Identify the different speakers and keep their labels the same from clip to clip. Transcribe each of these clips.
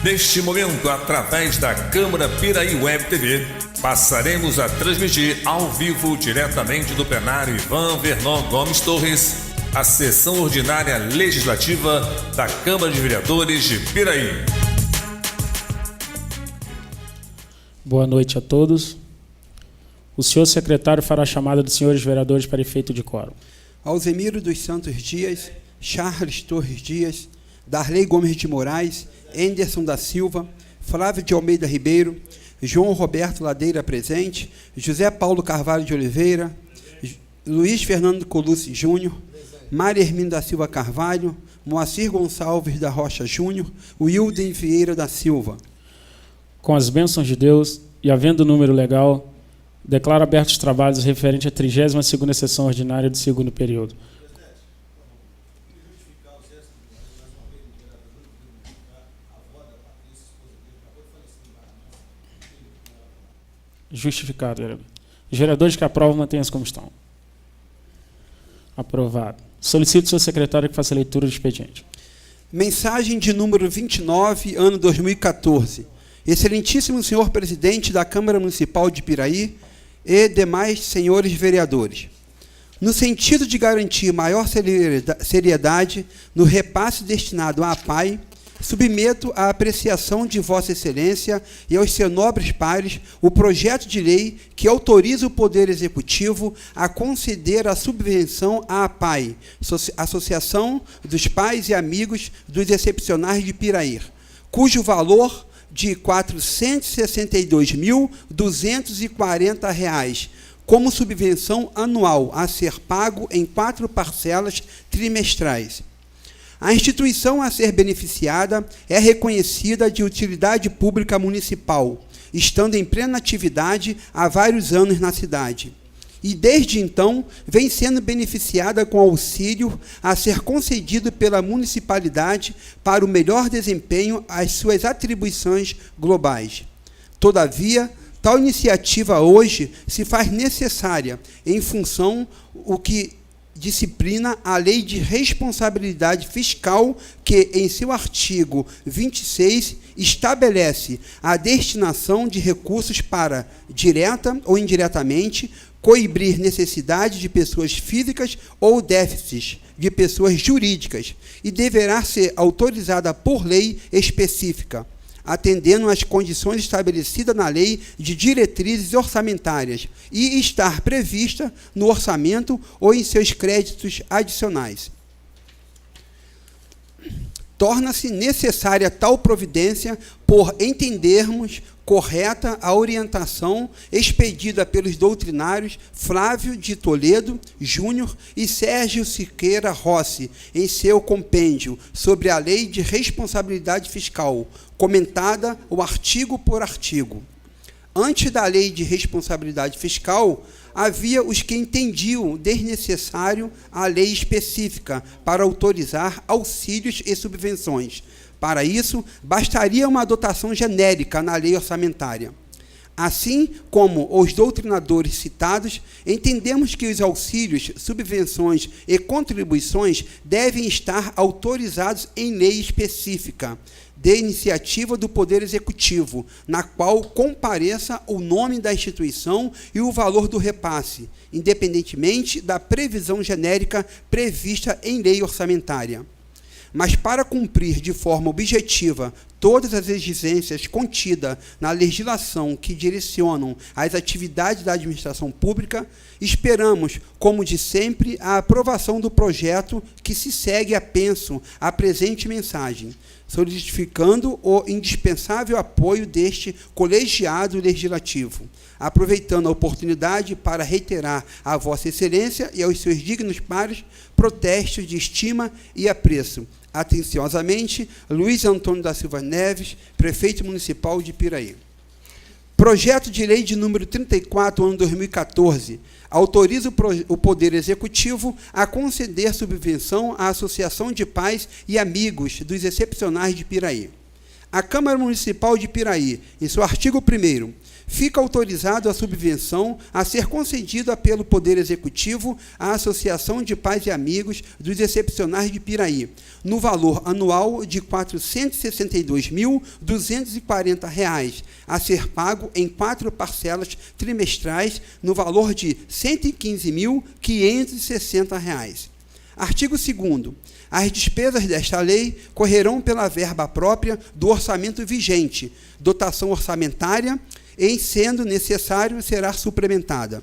Speaker 1: Neste momento, através da Câmara Piraí Web TV, passaremos a transmitir ao vivo, diretamente do plenário Ivan Vernon Gomes Torres, a sessão ordinária legislativa da Câmara de Vereadores de Piraí.
Speaker 2: Boa noite a todos. O senhor secretário fará a chamada dos senhores vereadores para efeito de quórum.
Speaker 3: Alzemiro dos Santos Dias, Charles Torres Dias, Darley Gomes de Moraes, Enderson da Silva, Flávio de Almeida Ribeiro, João Roberto Ladeira presente, José Paulo Carvalho de Oliveira, Luiz Fernando Colucci Júnior, Maria Hermínio da Silva Carvalho, Moacir Gonçalves da Rocha Júnior, Wilden Vieira da Silva.
Speaker 2: Com as bênçãos de Deus e havendo número legal, declaro abertos os trabalhos referentes à 32ª sessão ordinária do segundo período. Justificado, vereador. Os vereadores que aprovam, mantenham-se como estão. Aprovado. Solicito ao senhor secretário que faça a leitura do expediente.
Speaker 3: Mensagem de número 29, ano 2014. Excelentíssimo senhor presidente da Câmara Municipal de Piraí e demais senhores vereadores. No sentido de garantir maior seriedade no repasse destinado à APAI, submeto à apreciação de Vossa Excelência e aos seus nobres pares o projeto de lei que autoriza o Poder Executivo a conceder a subvenção à APAI, Associação dos Pais e Amigos dos Excepcionais de Piraí, cujo valor de R$ 462.240, como subvenção anual a ser pago em 4 parcelas trimestrais. A instituição a ser beneficiada é reconhecida de utilidade pública municipal, estando em plena atividade há vários anos na cidade. E, desde então, vem sendo beneficiada com auxílio a ser concedido pela municipalidade para o melhor desempenho às suas atribuições globais. Todavia, tal iniciativa hoje se faz necessária em função o que disciplina a Lei de Responsabilidade Fiscal, que, em seu artigo 26, estabelece a destinação de recursos para, direta ou indiretamente, coibir necessidades de pessoas físicas ou déficits de pessoas jurídicas, e deverá ser autorizada por lei específica, atendendo às condições estabelecidas na Lei de Diretrizes Orçamentárias e estar prevista no orçamento ou em seus créditos adicionais. Torna-se necessária tal providência por entendermos correta a orientação expedida pelos doutrinários Flávio de Toledo Júnior e Sérgio Siqueira Rossi em seu compêndio sobre a Lei de Responsabilidade Fiscal, comentada o artigo por artigo. Antes da Lei de Responsabilidade Fiscal, havia os que entendiam desnecessário a lei específica para autorizar auxílios e subvenções. Para isso, bastaria uma dotação genérica na lei orçamentária. Assim como os doutrinadores citados, entendemos que os auxílios, subvenções e contribuições devem estar autorizados em lei específica, de iniciativa do Poder Executivo, na qual compareça o nome da instituição e o valor do repasse, independentemente da previsão genérica prevista em lei orçamentária. Mas, para cumprir de forma objetiva todas as exigências contidas na legislação que direcionam as atividades da administração pública, esperamos, como de sempre, a aprovação do projeto que se segue apenso à presente mensagem, solidificando o indispensável apoio deste colegiado legislativo, aproveitando a oportunidade para reiterar a Vossa Excelência e aos seus dignos pares protestos de estima e apreço. Atenciosamente, Luiz Antônio da Silva Neves, Prefeito Municipal de Piraí. Projeto de Lei de número 34, ano 2014, autoriza o Poder Executivo a conceder subvenção à Associação de Pais e Amigos dos Excepcionais de Piraí. A Câmara Municipal de Piraí, em seu artigo 1º, fica autorizado a subvenção a ser concedida pelo Poder Executivo à Associação de Pais e Amigos dos Excepcionais de Piraí, no valor anual de R$ 462.240, a ser pago em 4 parcelas trimestrais, no valor de R$ 115.560. Artigo 2º. As despesas desta lei correrão pela verba própria do orçamento vigente, dotação orçamentária, em sendo necessário, será suplementada.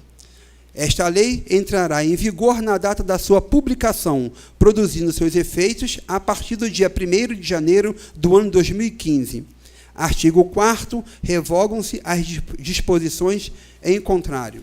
Speaker 3: Esta lei entrará em vigor na data da sua publicação, produzindo seus efeitos a partir do dia 1º de janeiro do ano 2015. Artigo 4º. Revogam-se as disposições em contrário.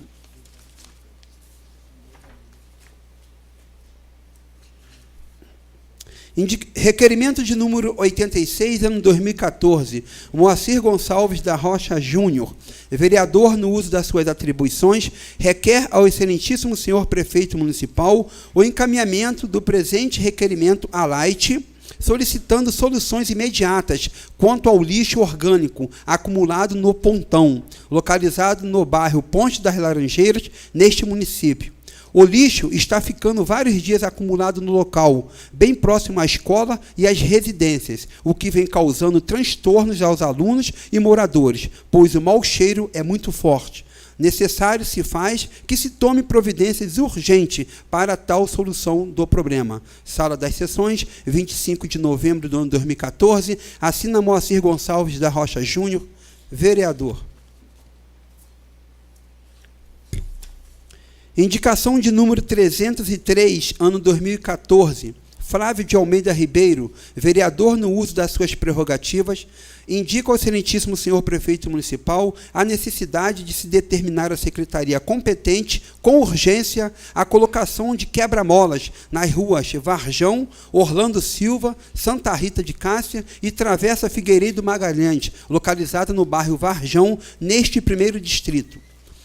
Speaker 3: Requerimento de número 86, ano 2014, Moacir Gonçalves da Rocha Júnior, vereador no uso das suas atribuições, requer ao excelentíssimo senhor prefeito municipal o encaminhamento do presente requerimento à Light, solicitando soluções imediatas quanto ao lixo orgânico acumulado no Pontão, localizado no bairro Ponte das Laranjeiras, neste município. O lixo está ficando vários dias acumulado no local, bem próximo à escola e às residências, o que vem causando transtornos aos alunos e moradores, pois o mau cheiro é muito forte. Necessário se faz que se tome providências urgentes para tal solução do problema. Sala das Sessões, 25 de novembro do ano 2014, assina Moacir Gonçalves da Rocha Júnior, vereador. Indicação de número 303, ano 2014, Flávio de Almeida Ribeiro, vereador no uso das suas prerrogativas, indica ao excelentíssimo senhor prefeito municipal a necessidade de se determinar a secretaria competente, com urgência, a colocação de quebra-molas nas ruas Varjão, Orlando Silva, Santa Rita de Cássia e Travessa Figueiredo Magalhães, localizada no bairro Varjão, neste 1º distrito.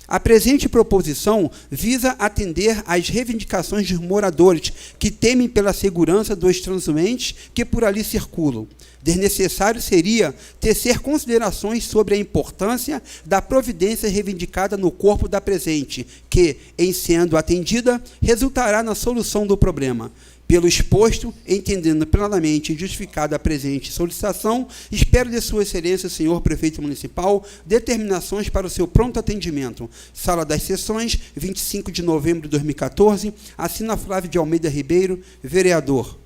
Speaker 3: A presente proposição visa atender às reivindicações dos moradores que temem pela segurança dos transeuntes que por ali circulam. Desnecessário seria tecer considerações sobre a importância da providência reivindicada no corpo da presente, que, em sendo atendida, resultará na solução do problema. Pelo exposto, entendendo plenamente e justificada a presente solicitação, espero de Sua Excelência, senhor prefeito municipal, determinações para o seu pronto atendimento. Sala das Sessões, 25 de novembro de 2014, assina Flávio de Almeida Ribeiro, vereador.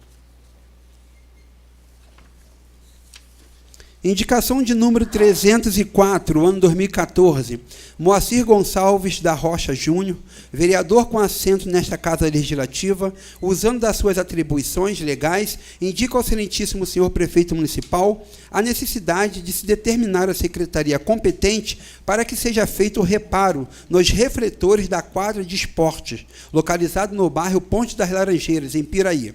Speaker 3: Indicação de número 304, ano 2014, Moacir Gonçalves da Rocha Júnior, vereador com assento nesta Casa Legislativa, usando das suas atribuições legais, indica ao excelentíssimo senhor prefeito municipal a necessidade de se determinar a secretaria competente para que seja feito o reparo nos refletores da quadra de esportes, localizado no bairro Ponte das Laranjeiras, em Piraí.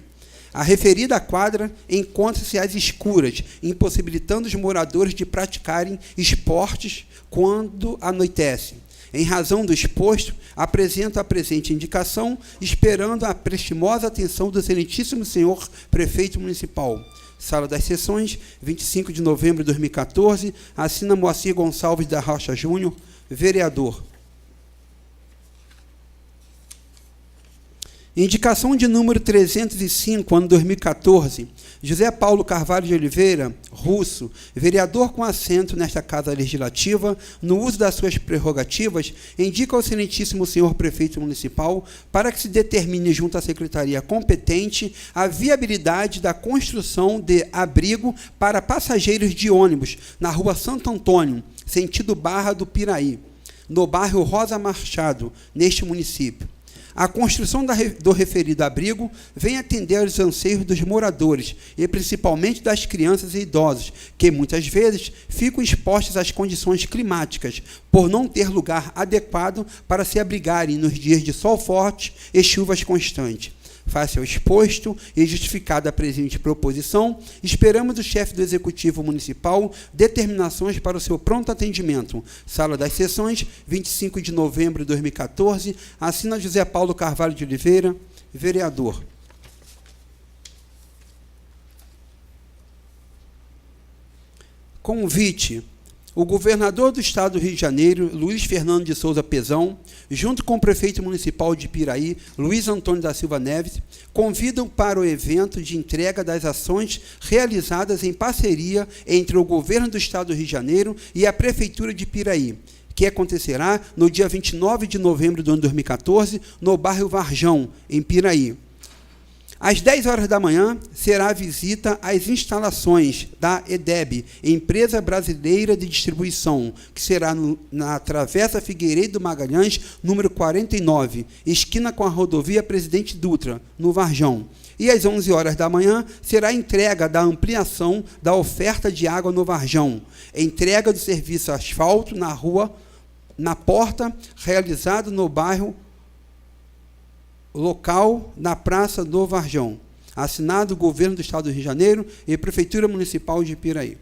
Speaker 3: A referida quadra encontra-se às escuras, impossibilitando os moradores de praticarem esportes quando anoitece. Em razão do exposto, apresento a presente indicação, esperando a prestimosa atenção do excelentíssimo senhor prefeito municipal. Sala das Sessões, 25 de novembro de 2014, assina Moacir Gonçalves da Rocha Júnior, vereador. Indicação de número 305, ano 2014, José Paulo Carvalho de Oliveira, russo, vereador com assento nesta Casa Legislativa, no uso das suas prerrogativas, indica ao excelentíssimo senhor prefeito municipal para que se determine junto à secretaria competente a viabilidade da construção de abrigo para passageiros de ônibus na rua Santo Antônio, sentido Barra do Piraí, no bairro Rosa Machado, neste município. A construção do referido abrigo vem atender aos anseios dos moradores, e principalmente das crianças e idosos, que muitas vezes ficam expostos às condições climáticas, por não ter lugar adequado para se abrigarem nos dias de sol forte e chuvas constantes. Face ao exposto e justificada a presente proposição, esperamos do chefe do Executivo Municipal determinações para o seu pronto atendimento. Sala das Sessões, 25 de novembro de 2014, assina José Paulo Carvalho de Oliveira, vereador. Convite. o governador do estado do Rio de Janeiro, Luiz Fernando de Souza Pezão, junto com o prefeito municipal de Piraí, Luiz Antônio da Silva Neves, convidam para o evento de entrega das ações realizadas em parceria entre o governo do estado do Rio de Janeiro e a prefeitura de Piraí, que acontecerá no dia 29 de novembro do ano 2014, no bairro Varjão, em Piraí. Às 10 horas da manhã, será a visita às instalações da EDEB, Empresa Brasileira de Distribuição, que será na Travessa Figueiredo Magalhães, número 49, esquina com a rodovia Presidente Dutra, no Varjão. E às 11 horas da manhã, será a entrega da ampliação da oferta de água no Varjão, entrega do serviço asfalto na porta, realizado no bairro local na Praça do Varjão. Assinado o Governo do Estado do Rio de Janeiro e Prefeitura Municipal de Piraí.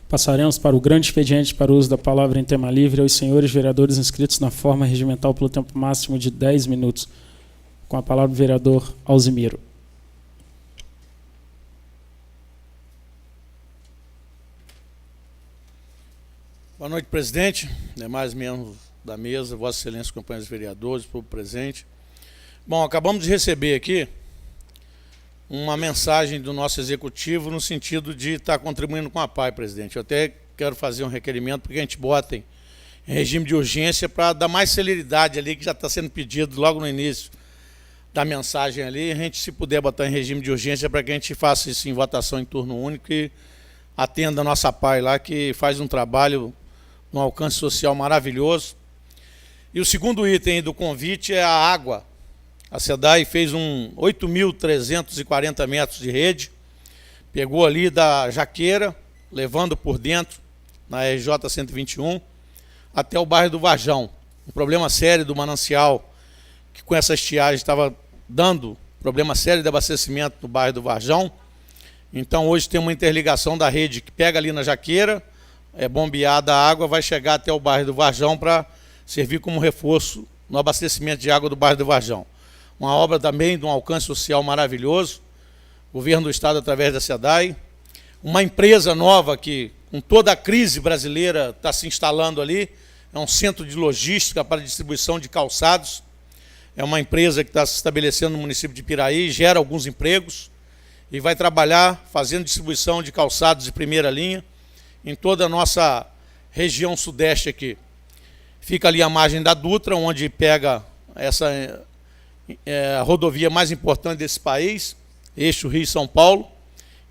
Speaker 2: Passaremos para o grande expediente para o uso da palavra em tema livre aos senhores vereadores inscritos na forma regimental pelo tempo máximo de 10 minutos. Com a palavra o vereador Alzimiro.
Speaker 4: Boa noite, presidente, demais membros da mesa, Vossa Excelência, companheiros vereadores, povo presente. Bom, acabamos de receber aqui uma mensagem do nosso executivo no sentido de estar contribuindo com a PAI, presidente. Eu até quero fazer um requerimento para que a gente bote em regime de urgência para dar mais celeridade ali, que já está sendo pedido logo no início da mensagem ali, a gente, se puder, botar em regime de urgência para que a gente faça isso em votação em turno único e atenda a nossa PAI lá, que faz um trabalho um alcance social maravilhoso. E o segundo item do convite é a água. A SEDAI fez 8.340 metros de rede, pegou ali da Jaqueira, levando por dentro, na RJ 121, até o bairro do Varjão. Um problema sério do manancial, que com essa estiagem estava dando problema sério de abastecimento no bairro do Varjão. Então hoje tem uma interligação da rede que pega ali na Jaqueira, é bombeada a água, vai chegar até o bairro do Varjão para servir como reforço no abastecimento de água do bairro do Varjão. Uma obra também de um alcance social maravilhoso, o governo do estado através da SEDAI, uma empresa nova que, com toda a crise brasileira, está se instalando ali, é um centro de logística para distribuição de calçados, é uma empresa que está se estabelecendo no município de Piraí, gera alguns empregos e vai trabalhar fazendo distribuição de calçados de primeira linha em toda a nossa região sudeste aqui. Fica ali a margem da Dutra, onde pega essa a rodovia mais importante desse país, eixo Rio-São Paulo.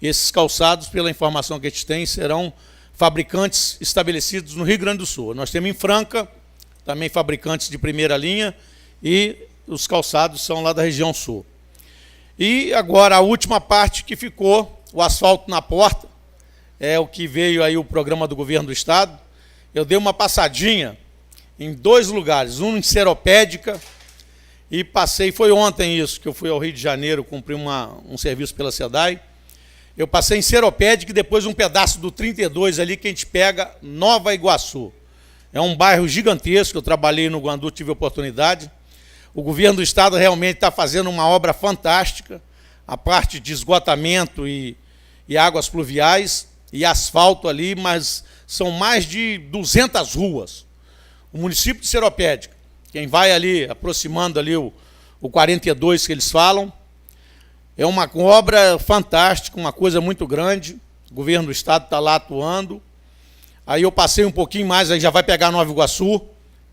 Speaker 4: Esses calçados, pela informação que a gente tem, serão fabricantes estabelecidos no Rio Grande do Sul. Nós temos em Franca, também fabricantes de primeira linha, e os calçados são lá da região sul. E agora a última parte que ficou, o asfalto na porta, é o que veio aí o programa do governo do estado. Eu dei uma passadinha em 2 lugares, um em Seropédica, e passei, foi ontem isso, que eu fui ao Rio de Janeiro, cumpri um serviço pela SEDAI. Eu passei em Seropédica e depois um pedaço do 32 ali que a gente pega Nova Iguaçu. É um bairro gigantesco, eu trabalhei no Guandu, tive oportunidade. O governo do estado realmente está fazendo uma obra fantástica, a parte de esgotamento e águas pluviais e asfalto ali, mas são mais de 200 ruas. O município de Seropédica, quem vai ali, aproximando ali o 42 que eles falam, é uma obra fantástica, uma coisa muito grande. O governo do estado está lá atuando. Aí eu passei um pouquinho mais, aí já vai pegar Nova Iguaçu,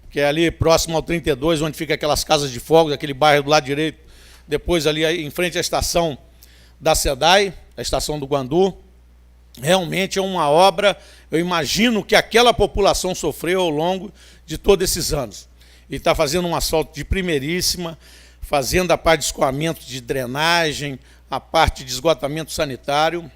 Speaker 4: que é ali próximo ao 32, onde fica aquelas casas de fogos, aquele bairro do lado direito, depois ali em frente à estação da SEDAI, a estação do Guandu. Realmente é uma obra, eu imagino que aquela população sofreu ao longo de todos esses anos. E está fazendo um asfalto de primeiríssima, fazendo a parte de escoamento de drenagem, a parte de esgotamento sanitário.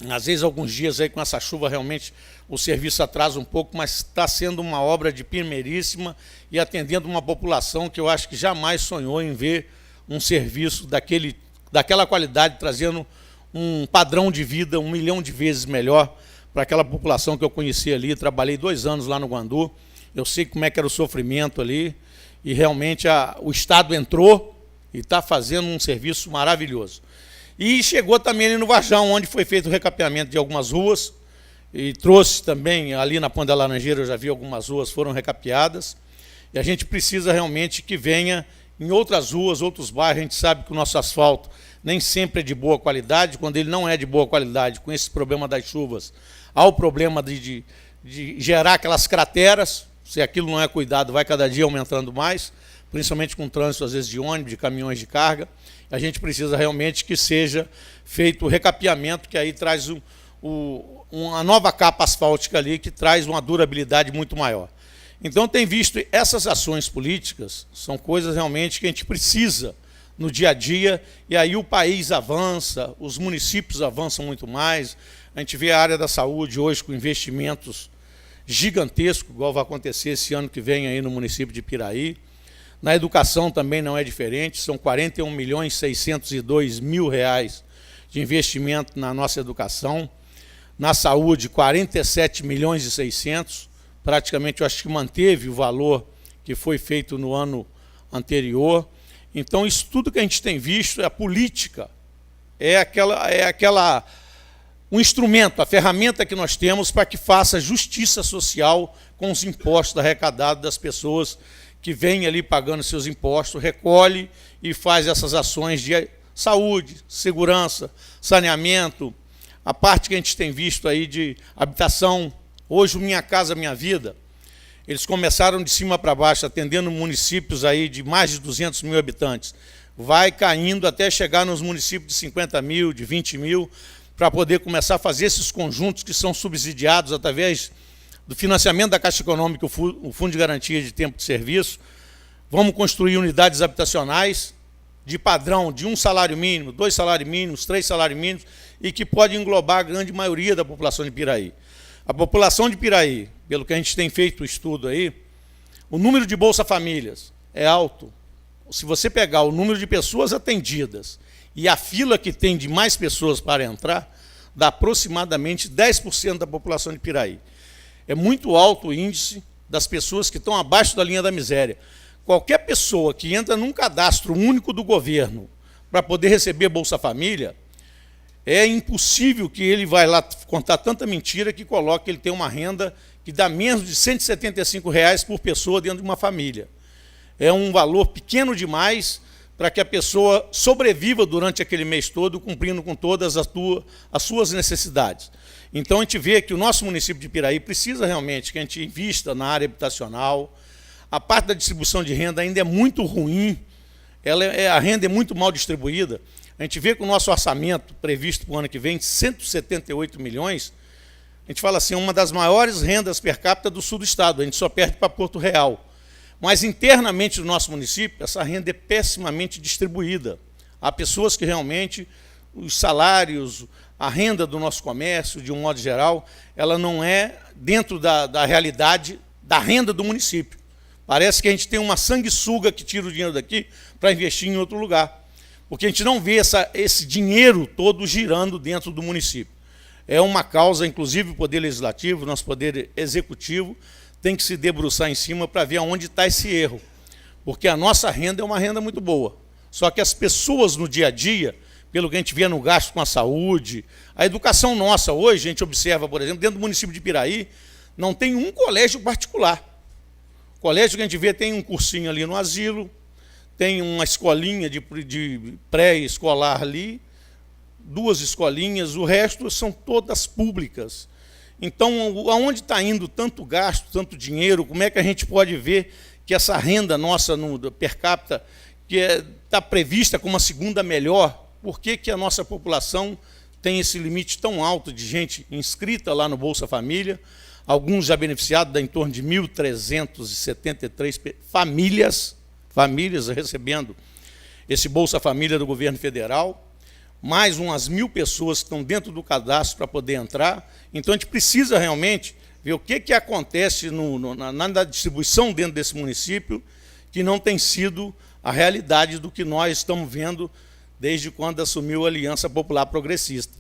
Speaker 4: Às vezes, alguns dias aí com essa chuva, realmente o serviço atrasa um pouco, mas está sendo uma obra de primeiríssima e atendendo uma população que eu acho que jamais sonhou em ver um serviço daquela qualidade, trazendo um padrão de vida 1 milhão de vezes melhor para aquela população que eu conheci ali. Trabalhei 2 anos lá no Guandu, eu sei como é que era o sofrimento ali, e realmente o Estado entrou e está fazendo um serviço maravilhoso. E chegou também ali no Varjão, onde foi feito o recapeamento de algumas ruas, e trouxe também, ali na Ponte da Laranjeira, eu já vi algumas ruas foram recapeadas, e a gente precisa realmente que venha em outras ruas, outros bairros. A gente sabe que o nosso asfalto nem sempre é de boa qualidade. Quando ele não é de boa qualidade, com esse problema das chuvas, há o problema de gerar aquelas crateras. Se aquilo não é cuidado, vai cada dia aumentando mais, principalmente com o trânsito, às vezes, de ônibus, de caminhões de carga. A gente precisa realmente que seja feito o recapeamento, que aí traz uma nova capa asfáltica ali, que traz uma durabilidade muito maior. Então, tem visto essas ações políticas, são coisas realmente que a gente precisa no dia a dia, e aí o país avança, os municípios avançam muito mais. A gente vê a área da saúde hoje com investimentos gigantescos, igual vai acontecer esse ano que vem aí no município de Piraí. Na educação também não é diferente, são 41.602.000 reais de investimento na nossa educação. Na saúde, 47.600.000. Praticamente, eu acho que manteve o valor que foi feito no ano anterior. Então, isso tudo que a gente tem visto, a política um instrumento, a ferramenta que nós temos para que faça justiça social com os impostos arrecadados das pessoas que vêm ali pagando seus impostos, recolhe e faz essas ações de saúde, segurança, saneamento, a parte que a gente tem visto aí de habitação. Hoje, o Minha Casa Minha Vida, eles começaram de cima para baixo, atendendo municípios aí de mais de 200 mil habitantes. Vai caindo até chegar nos municípios de 50 mil, de 20 mil, para poder começar a fazer esses conjuntos que são subsidiados através do financiamento da Caixa Econômica, o Fundo de Garantia de Tempo de Serviço. Vamos construir unidades habitacionais de padrão de 1 salário mínimo, 2 salários mínimos, 3 salários mínimos, e que pode englobar a grande maioria da população de Piraí. A população de Piraí, pelo que a gente tem feito o estudo aí, o número de Bolsa Famílias é alto. Se você pegar o número de pessoas atendidas e a fila que tem de mais pessoas para entrar, dá aproximadamente 10% da população de Piraí. É muito alto o índice das pessoas que estão abaixo da linha da miséria. Qualquer pessoa que entra num cadastro único do governo para poder receber Bolsa Família, é impossível que ele vai lá contar tanta mentira que coloque que ele tem uma renda que dá menos de R$ 175 reais por pessoa dentro de uma família. É um valor pequeno demais para que a pessoa sobreviva durante aquele mês todo, cumprindo com todas as suas necessidades. Então, a gente vê que o nosso município de Piraí precisa realmente que a gente invista na área habitacional. A parte da distribuição de renda ainda é muito ruim, a renda é muito mal distribuída. A gente vê que o nosso orçamento previsto para o ano que vem, 178 milhões, a gente fala assim, uma das maiores rendas per capita do sul do estado, a gente só perde para Porto Real. Mas internamente no nosso município, essa renda é pessimamente distribuída. Há pessoas que realmente, os salários, a renda do nosso comércio, de um modo geral, ela não é dentro da realidade da renda do município. Parece que a gente tem uma sanguessuga que tira o dinheiro daqui para investir em outro lugar. Porque a gente não vê esse dinheiro todo girando dentro do município. É uma causa, inclusive o Poder Legislativo, nosso Poder Executivo, tem que se debruçar em cima para ver onde está esse erro. Porque a nossa renda é uma renda muito boa. Só que as pessoas no dia a dia, pelo que a gente vê no gasto com a saúde, a educação nossa hoje, a gente observa, por exemplo, dentro do município de Piraí, não tem um colégio particular. O colégio que a gente vê tem um cursinho ali no asilo, tem uma escolinha de pré-escolar ali, 2 escolinhas, o resto são todas públicas. Então, aonde está indo tanto gasto, tanto dinheiro, como é que a gente pode ver que essa renda nossa no per capita, que está prevista como a segunda melhor, por que a nossa população tem esse limite tão alto de gente inscrita lá no Bolsa Família, alguns já beneficiados, dá em torno de 1.373 famílias recebendo esse Bolsa Família do governo federal, mais umas 1.000 pessoas que estão dentro do cadastro para poder entrar. Então, a gente precisa realmente ver o que acontece na distribuição dentro desse município, que não tem sido a realidade do que nós estamos vendo desde quando assumiu a Aliança Popular Progressista.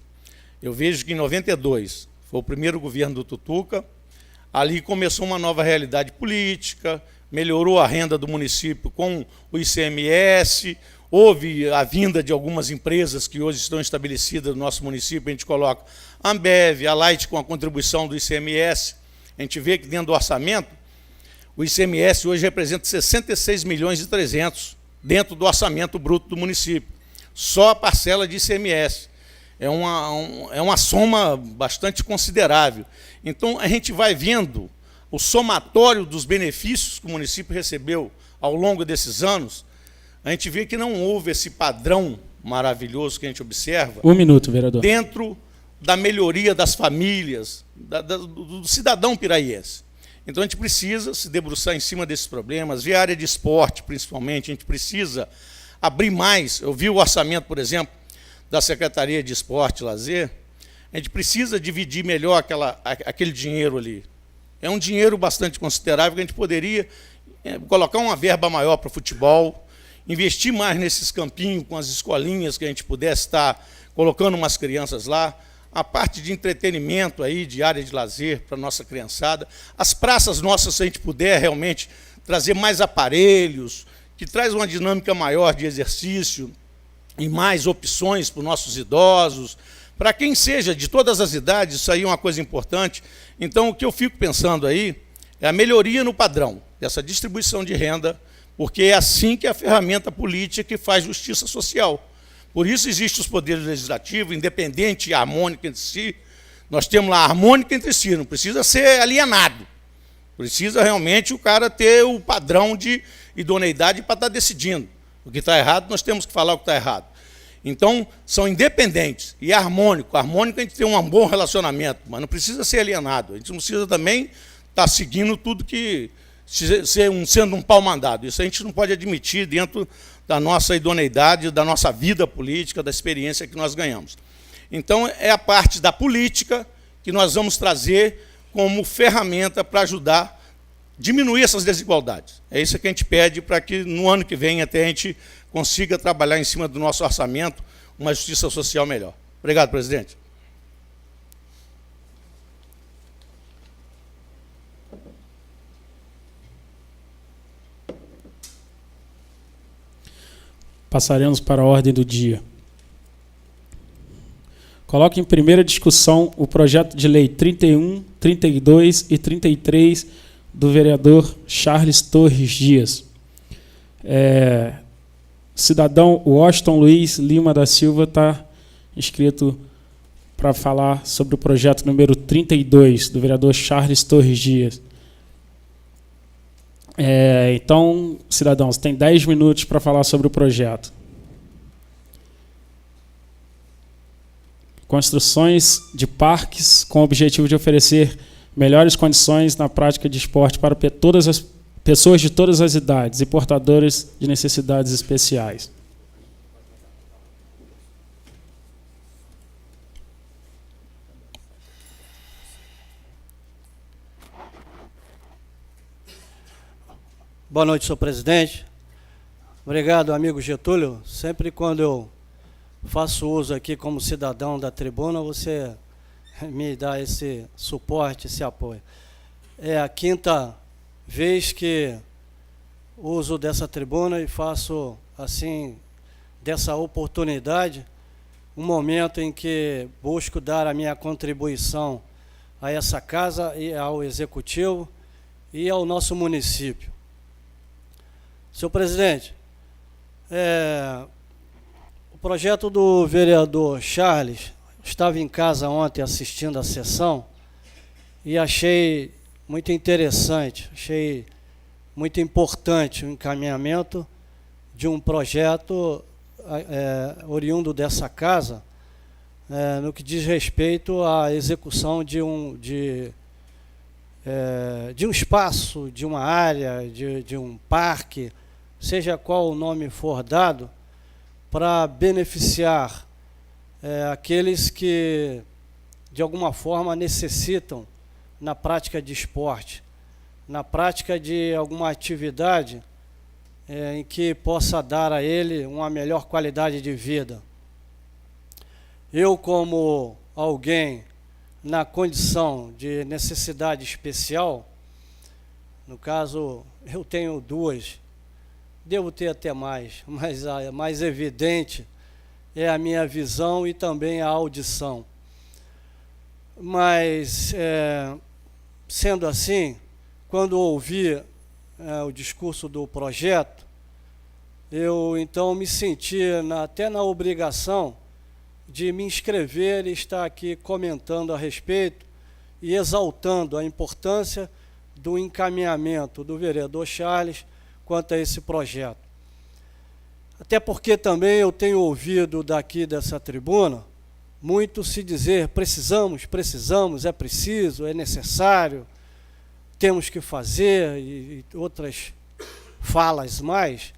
Speaker 4: Eu vejo que em 92 foi o primeiro governo do Tutuca, ali começou uma nova realidade política, melhorou a renda do município com o ICMS, houve a vinda de algumas empresas que hoje estão estabelecidas no nosso município, a gente coloca a Ambev, a Light com a contribuição do ICMS, a gente vê que dentro do orçamento, o ICMS hoje representa 66 milhões e 300 dentro do orçamento bruto do município, só a parcela de ICMS. É uma soma bastante considerável. Então, a gente vai vendo o somatório dos benefícios que o município recebeu ao longo desses anos, a gente vê que não houve esse padrão maravilhoso que a gente observa.
Speaker 2: Um minuto, vereador.
Speaker 4: Dentro da melhoria das famílias, do cidadão piraiense. Então, a gente precisa se debruçar em cima desses problemas, ver a área de esporte, principalmente, a gente precisa abrir mais. Eu vi o orçamento, por exemplo, da Secretaria de Esporte e Lazer, a gente precisa dividir melhor aquele dinheiro ali. É um dinheiro bastante considerável que a gente poderia colocar uma verba maior para o futebol, investir mais nesses campinhos com as escolinhas que a gente pudesse estar colocando umas crianças lá, a parte de entretenimento aí, de área de lazer para a nossa criançada, as praças nossas, se a gente puder realmente trazer mais aparelhos, que traz uma dinâmica maior de exercício e mais opções para os nossos idosos, para quem seja de todas as idades, isso aí é uma coisa importante. Então, o que eu fico pensando aí é a melhoria no padrão dessa distribuição de renda, porque é assim que é a ferramenta política que faz justiça social. Por isso existem os poderes legislativos, independente e harmônico entre si. Nós temos lá a harmônica entre si, não precisa ser alienado. Precisa realmente o cara ter o padrão de idoneidade para estar decidindo. O que está errado, nós temos que falar o que está errado. Então, são independentes e harmônico. Harmônico a gente tem um bom relacionamento, mas não precisa ser alienado. A gente não precisa também estar seguindo tudo que sendo um pau mandado. Isso a gente não pode admitir dentro da nossa idoneidade, da nossa vida política, da experiência que nós ganhamos. Então, é a parte da política que nós vamos trazer como ferramenta para ajudar a diminuir essas desigualdades. É isso que a gente pede para que, no ano que vem, até a gente consiga trabalhar em cima do nosso orçamento uma justiça social melhor. Obrigado, presidente.
Speaker 2: Passaremos para a ordem do dia. Coloque em primeira discussão o projeto de lei 31, 32 e 33 do vereador Charles Torres Dias. Cidadão Washington Luiz Lima da Silva está inscrito para falar sobre o projeto número 32 do vereador Charles Torres Dias. Então, cidadãos, tem 10 minutos para falar sobre o projeto. Construções de parques com o objetivo de oferecer melhores condições na prática de esporte para todas as pessoas de todas as idades e portadores de necessidades especiais.
Speaker 5: Boa noite, senhor presidente. Obrigado, amigo Getúlio. Sempre quando eu faço uso aqui como cidadão da tribuna, você me dá esse suporte, esse apoio. É a quinta vez que uso dessa tribuna e faço, assim, dessa oportunidade, um momento em que busco dar a minha contribuição a essa casa e ao Executivo e ao nosso município. Senhor presidente, o projeto do vereador Charles, estava em casa ontem assistindo a sessão e achei muito interessante, achei muito importante o encaminhamento de um projeto oriundo dessa casa, no que diz respeito à execução de um espaço, de uma área, de um parque, seja qual o nome for dado, para beneficiar aqueles que, de alguma forma, necessitam na prática de esporte, na prática de alguma atividade em que possa dar a ele uma melhor qualidade de vida. Eu, como alguém na condição de necessidade especial, no caso, eu tenho duas devo ter até mais, mas a mais evidente é a minha visão e também a audição. Mas, sendo assim, quando ouvi o discurso do projeto, eu então me senti até na obrigação de me inscrever e estar aqui comentando a respeito e exaltando a importância do encaminhamento do vereador Charles quanto a esse projeto. Até porque também eu tenho ouvido daqui dessa tribuna muito se dizer precisamos, é preciso, é necessário, temos que fazer e outras falas mais.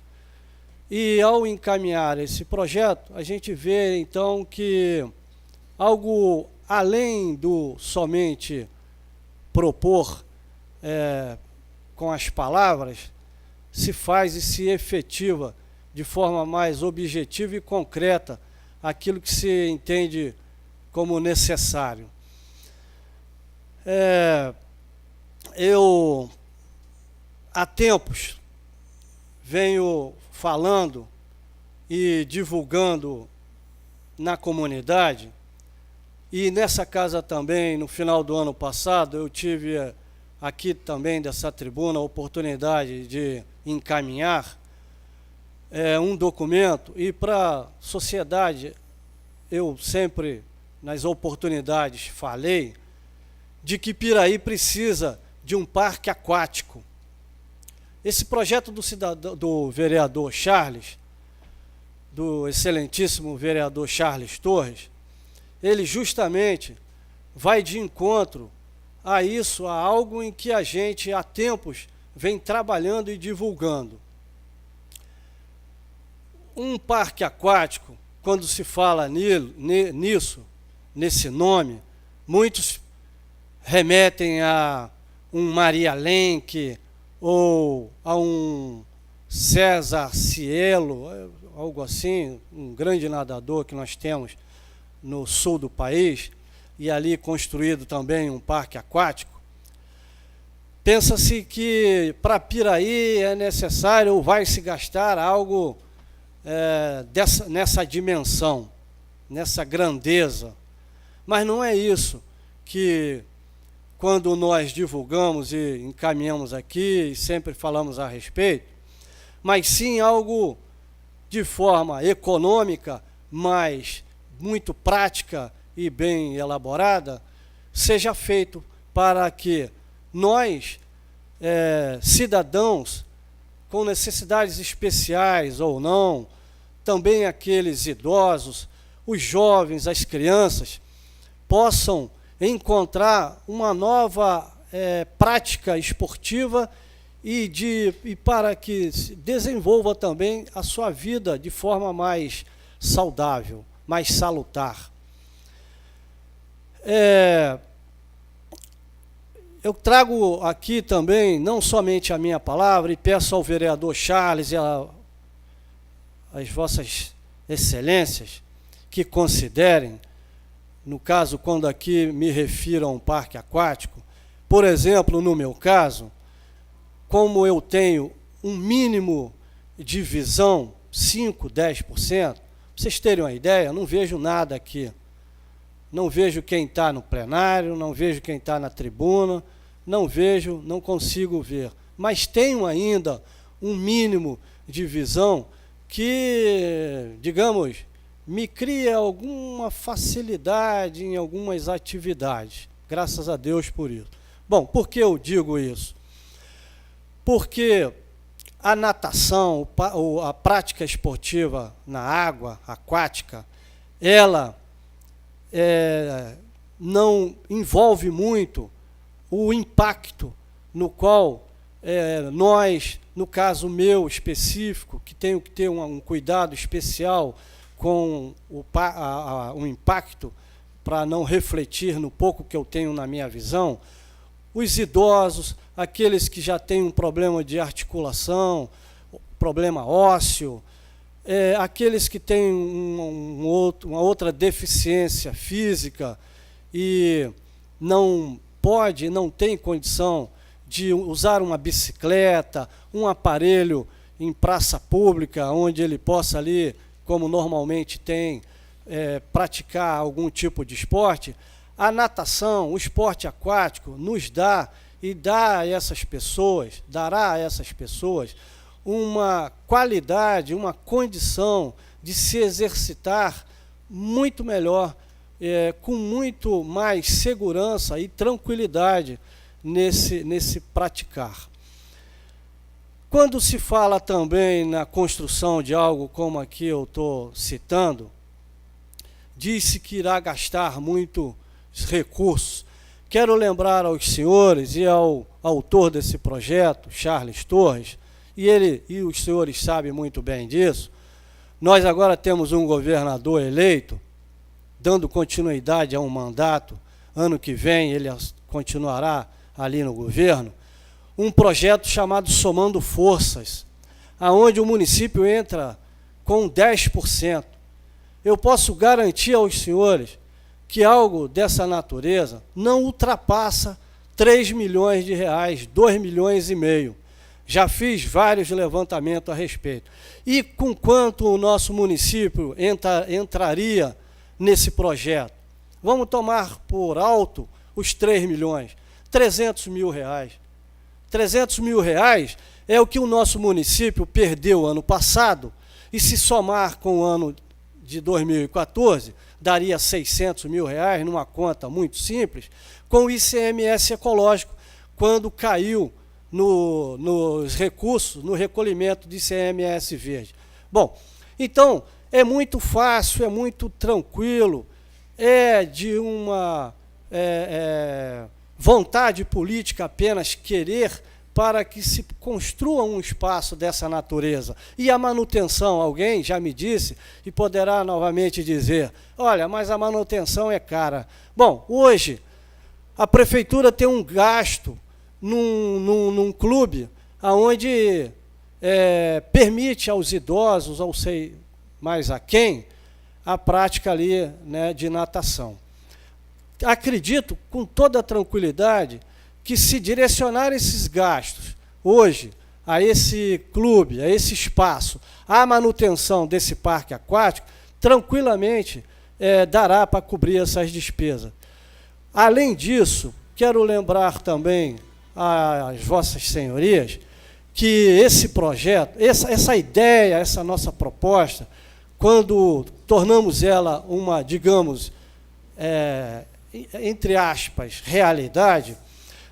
Speaker 5: E ao encaminhar esse projeto, a gente vê então que algo além do somente propor com as palavras, se faz e se efetiva de forma mais objetiva e concreta aquilo que se entende como necessário. Eu, há tempos, venho falando e divulgando na comunidade, e nessa casa também, no final do ano passado, eu tive aqui também dessa tribuna a oportunidade de encaminhar um documento, e para a sociedade eu sempre, nas oportunidades, falei de que Piraí precisa de um parque aquático. Esse projeto do vereador Charles, do excelentíssimo vereador Charles Torres, ele justamente vai de encontro a isso, a algo em que a gente há tempos vem trabalhando e divulgando. Um parque aquático, quando se fala nisso, nesse nome, muitos remetem a um Maria Lenk ou a um César Cielo, algo assim, um grande nadador que nós temos no sul do país, e ali construído também um parque aquático. Pensa-se que para Piraí é necessário ou vai se gastar algo nessa dimensão, nessa grandeza. Mas não é isso que, quando nós divulgamos e encaminhamos aqui, e sempre falamos a respeito, mas sim algo de forma econômica, mas muito prática e bem elaborada, seja feito para que nós, cidadãos com necessidades especiais ou não, também aqueles idosos, os jovens, as crianças, possam encontrar uma nova prática esportiva e para que desenvolva também a sua vida de forma mais saudável, mais salutar. Eu trago aqui também, não somente a minha palavra, e peço ao vereador Charles e às vossas excelências que considerem, no caso, quando aqui me refiro a um parque aquático, por exemplo, no meu caso, como eu tenho um mínimo de visão, 5, 10%, para vocês terem uma ideia, não vejo nada aqui. Não vejo quem está no plenário, não vejo quem está na tribuna, não consigo ver. Mas tenho ainda um mínimo de visão que, digamos, me cria alguma facilidade em algumas atividades. Graças a Deus por isso. Bom, por que eu digo isso? Porque a natação, a prática esportiva na água aquática, ela não envolve muito o impacto no qual nós, no caso meu específico, que tenho que ter um cuidado especial com o impacto para não refletir no pouco que eu tenho na minha visão, os idosos, aqueles que já têm um problema de articulação, problema ósseo, aqueles que têm uma outra deficiência física e não tem condição de usar uma bicicleta, um aparelho em praça pública, onde ele possa ali, como normalmente tem, praticar algum tipo de esporte, a natação, o esporte aquático, nos dá e dará a essas pessoas uma qualidade, uma condição de se exercitar muito melhor, com muito mais segurança e tranquilidade nesse praticar. Quando se fala também na construção de algo como aqui eu estou citando, diz-se que irá gastar muitos recursos. Quero lembrar aos senhores e ao autor desse projeto, Charles Torres, e os senhores sabem muito bem disso, nós agora temos um governador eleito, dando continuidade a um mandato, ano que vem ele continuará ali no governo, um projeto chamado Somando Forças, aonde o município entra com 10%. Eu posso garantir aos senhores que algo dessa natureza não ultrapassa 3 milhões de reais, 2 milhões e meio. Já fiz vários levantamentos a respeito. E com quanto o nosso município entraria nesse projeto? Vamos tomar por alto os 3 milhões, 300 mil reais. 300 mil reais é o que o nosso município perdeu ano passado, e se somar com o ano de 2014, daria 600 mil reais, numa conta muito simples, com o ICMS ecológico, quando caiu nos recursos, no recolhimento de ICMS verde. Bom, então, é muito fácil, é muito tranquilo, é de uma vontade política apenas querer para que se construa um espaço dessa natureza. E a manutenção, alguém já me disse, e poderá novamente dizer, olha, mas a manutenção é cara. Bom, hoje, a prefeitura tem um gasto num clube onde permite aos idosos, ou sei mais a quem, a prática ali, né, de natação. Acredito, com toda tranquilidade, que se direcionar esses gastos hoje a esse clube, a esse espaço, a manutenção desse parque aquático, tranquilamente dará para cobrir essas despesas. Além disso, quero lembrar também às vossas senhorias que esse projeto, essa ideia, essa nossa proposta, quando tornamos ela uma, digamos, entre aspas, realidade,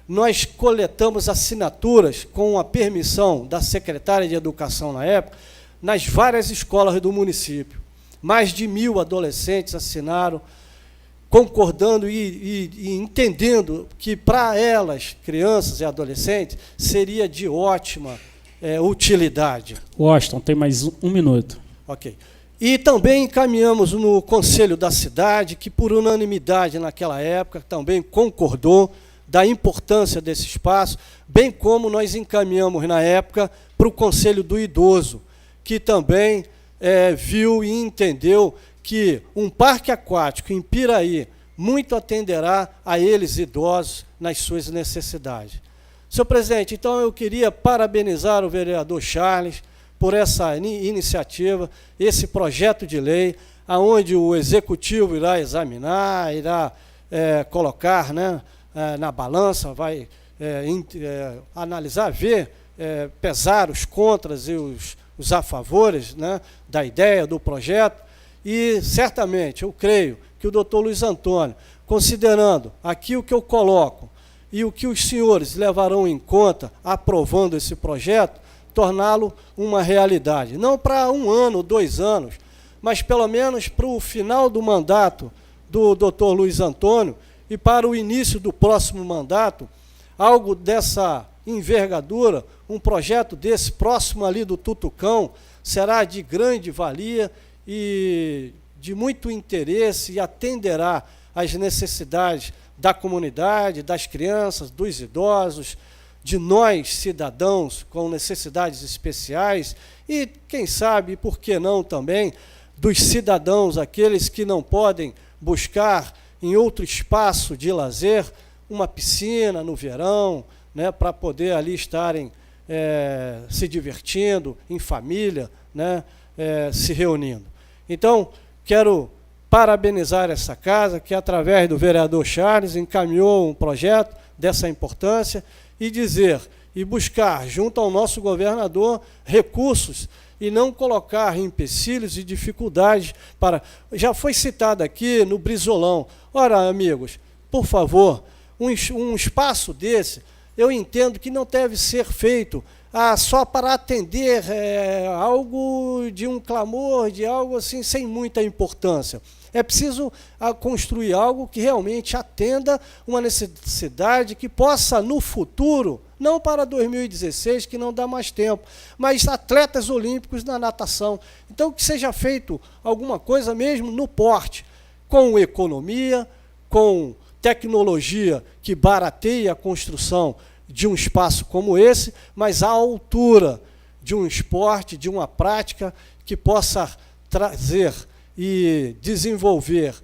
Speaker 5: nós coletamos assinaturas com a permissão da secretária de Educação na época, nas várias escolas do município. Mais de 1.000 adolescentes assinaram, concordando e entendendo que para elas, crianças e adolescentes, seria de ótima utilidade.
Speaker 2: Washington, tem mais um minuto.
Speaker 5: Ok. E também encaminhamos no Conselho da Cidade, que por unanimidade naquela época também concordou da importância desse espaço, bem como nós encaminhamos na época para o Conselho do Idoso, que também viu e entendeu que um parque aquático em Piraí muito atenderá a eles idosos nas suas necessidades. Senhor presidente, então eu queria parabenizar o vereador Charles por essa iniciativa, esse projeto de lei, aonde o Executivo irá examinar, irá colocar, né, na balança, vai analisar, ver, pesar os contras e os a favores, né, da ideia, do projeto, e certamente eu creio que o doutor Luiz Antônio, considerando aqui o que eu coloco e o que os senhores levarão em conta aprovando esse projeto, torná-lo uma realidade. Não para 1 ano, 2 anos, mas pelo menos para o final do mandato do doutor Luiz Antônio e para o início do próximo mandato, algo dessa envergadura, um projeto desse próximo ali do Tutucão, será de grande valia e de muito interesse e atenderá às necessidades da comunidade, das crianças, dos idosos, de nós, cidadãos com necessidades especiais e, quem sabe, por que não também, dos cidadãos, aqueles que não podem buscar em outro espaço de lazer, uma piscina no verão, né, para poder ali estarem se divertindo, em família, né, se reunindo. Então, quero parabenizar essa casa, que através do vereador Charles encaminhou um projeto dessa importância, e dizer, e buscar junto ao nosso governador recursos e não colocar empecilhos e dificuldades para... Já foi citado aqui no Brizolão. Ora, amigos, por favor, um espaço desse, eu entendo que não deve ser feito só para atender algo de um clamor, de algo assim, sem muita importância. É preciso construir algo que realmente atenda uma necessidade que possa, no futuro, não para 2016, que não dá mais tempo, mas atletas olímpicos na natação. Então, que seja feito alguma coisa mesmo no porte, com economia, com tecnologia que barateie a construção de um espaço como esse, mas à altura de um esporte, de uma prática que possa trazer e desenvolver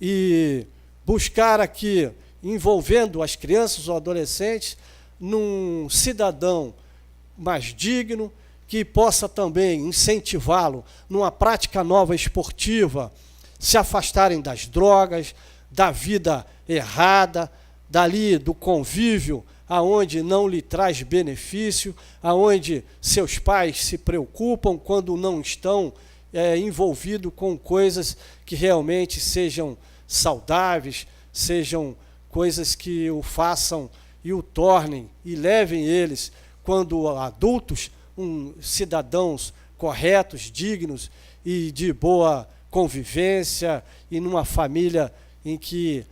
Speaker 5: e buscar aqui, envolvendo as crianças ou adolescentes, num cidadão mais digno, que possa também incentivá-lo numa prática nova esportiva, se afastarem das drogas, da vida errada, dali do convívio, aonde não lhe traz benefício, aonde seus pais se preocupam quando não estão envolvido com coisas que realmente sejam saudáveis, sejam coisas que o façam e o tornem e levem eles, quando adultos, cidadãos corretos, dignos e de boa convivência, e numa família em que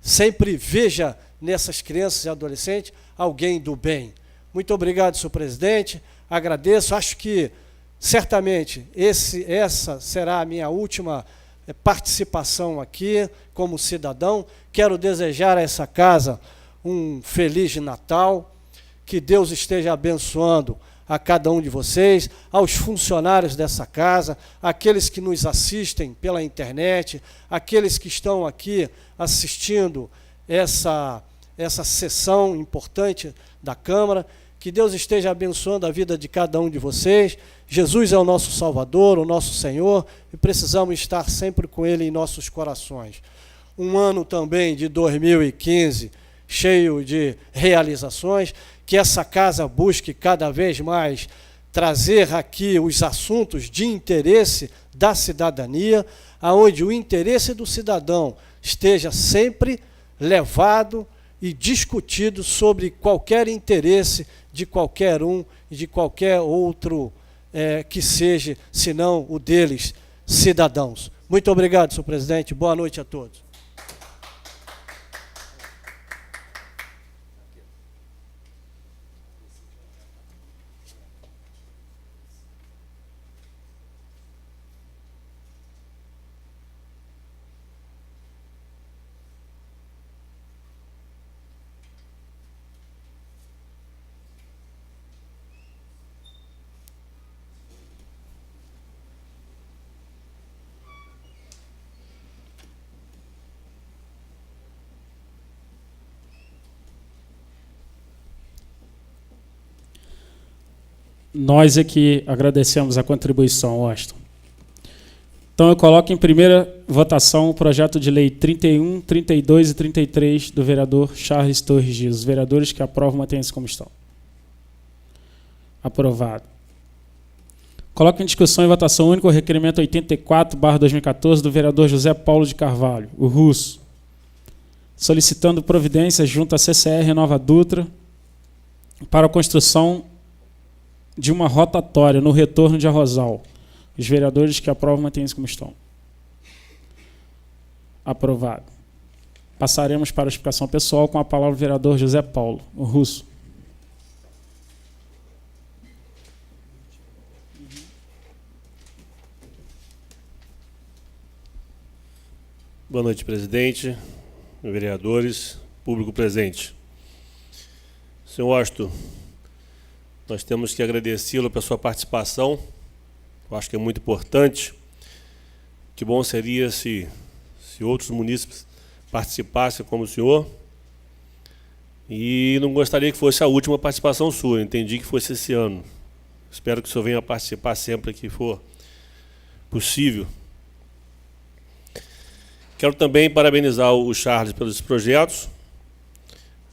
Speaker 5: sempre veja nessas crianças e adolescentes alguém do bem. Muito obrigado, senhor presidente, agradeço, acho que certamente essa será a minha última participação aqui como cidadão. Quero desejar a essa casa um feliz Natal, que Deus esteja abençoando a cada um de vocês, aos funcionários dessa casa, aqueles que nos assistem pela internet, aqueles que estão aqui assistindo essa sessão importante da Câmara. Que Deus esteja abençoando a vida de cada um de vocês. Jesus é o nosso Salvador, o nosso Senhor, e precisamos estar sempre com Ele em nossos corações. Um ano também de 2015, cheio de realizações, que essa casa busque cada vez mais trazer aqui os assuntos de interesse da cidadania, aonde o interesse do cidadão esteja sempre levado e discutido sobre qualquer interesse de qualquer um e de qualquer outro que seja, senão o deles, cidadãos. Muito obrigado, senhor presidente. Boa noite a todos.
Speaker 2: Nós é que agradecemos a contribuição, Washington. Então eu coloco em primeira votação o projeto de lei 31, 32 e 33 do vereador Charles Torres Dias. Os vereadores que aprovam mantêm-se como estão. Aprovado. Coloco em discussão e votação única o requerimento 84/2014 do vereador José Paulo de Carvalho, o Russo, solicitando providências junto à CCR Nova Dutra para a construção de uma rotatória no retorno de Arrozal. Os vereadores que aprovam mantêm-se como estão. Aprovado. Passaremos para a explicação pessoal com a palavra o vereador José Paulo, o Russo.
Speaker 6: Boa noite, presidente, vereadores, público presente. Senhor Washington, nós temos que agradecê-lo pela sua participação. Eu acho que é muito importante. Que bom seria se outros munícipes participassem como o senhor. E não gostaria que fosse a última participação sua, eu entendi que fosse esse ano. Espero que o senhor venha participar sempre que for possível. Quero também parabenizar o Charles pelos projetos.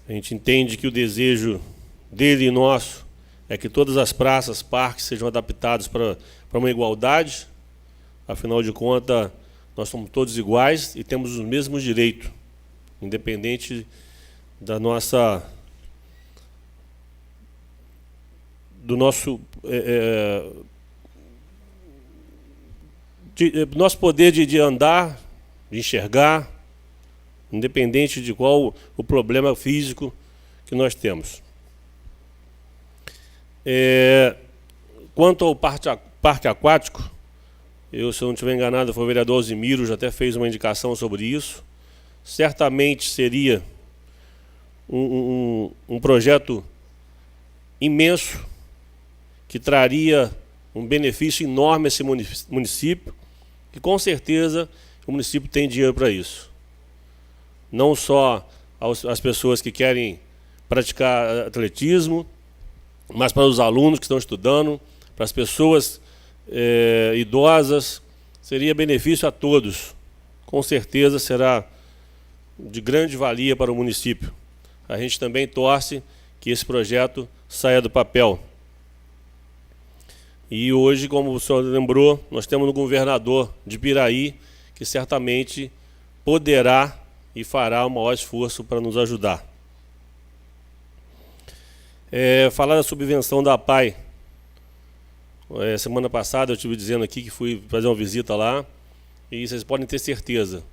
Speaker 6: A gente entende que o desejo dele e nosso é que todas as praças, parques sejam adaptados para uma igualdade. Afinal de contas, nós somos todos iguais e temos os mesmos direitos, independente da nossa, do nosso nosso poder de andar, de enxergar, independente de qual o problema físico que nós temos. Quanto ao parque aquático, eu, se eu não estiver enganado, foi o vereador Alzimiro, já até fez uma indicação sobre isso. Certamente seria um projeto imenso, que traria um benefício enorme a esse município, e com certeza o município tem dinheiro para isso. Não só as pessoas que querem praticar atletismo, mas para os alunos que estão estudando, para as pessoas idosas, seria benefício a todos. Com certeza será de grande valia para o município. A gente também torce que esse projeto saia do papel. E hoje, como o senhor lembrou, nós temos um governador de Piraí que certamente poderá e fará o maior esforço para nos ajudar. Falar da subvenção da APAI. Semana passada eu estive dizendo aqui que fui fazer uma visita lá, e vocês podem ter certeza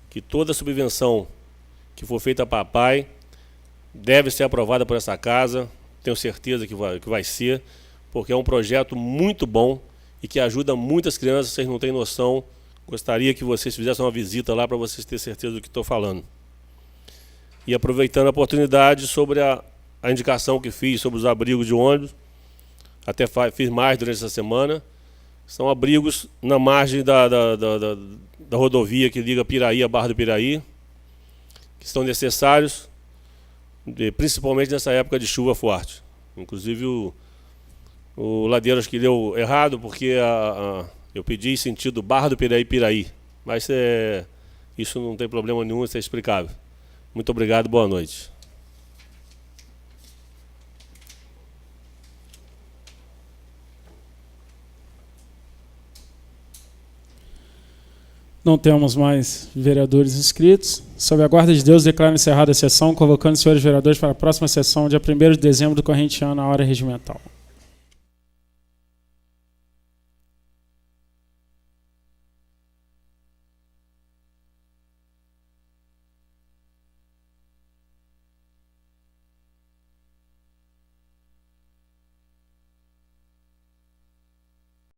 Speaker 6: que toda a subvenção que for feita para a APAI deve ser aprovada por essa casa. Tenho certeza que vai ser, porque é um projeto muito bom e que ajuda muitas crianças. Vocês não têm noção. Gostaria que vocês fizessem uma visita lá para vocês terem certeza do que estou falando. E aproveitando a oportunidade sobre a indicação que fiz sobre os abrigos de ônibus, até fiz mais durante essa semana. São abrigos na margem da rodovia que liga Piraí a Barra do Piraí, que estão necessários, principalmente nessa época de chuva forte. Inclusive o Ladeiro acho que deu errado, porque eu pedi sentido Barra do Piraí, mas isso não tem problema nenhum, isso é explicável. Muito obrigado, boa noite.
Speaker 2: Não temos mais vereadores inscritos. Sob a guarda de Deus, declaro encerrada a sessão, convocando os senhores vereadores para a próxima sessão, dia 1º de dezembro do corrente ano, à hora regimental.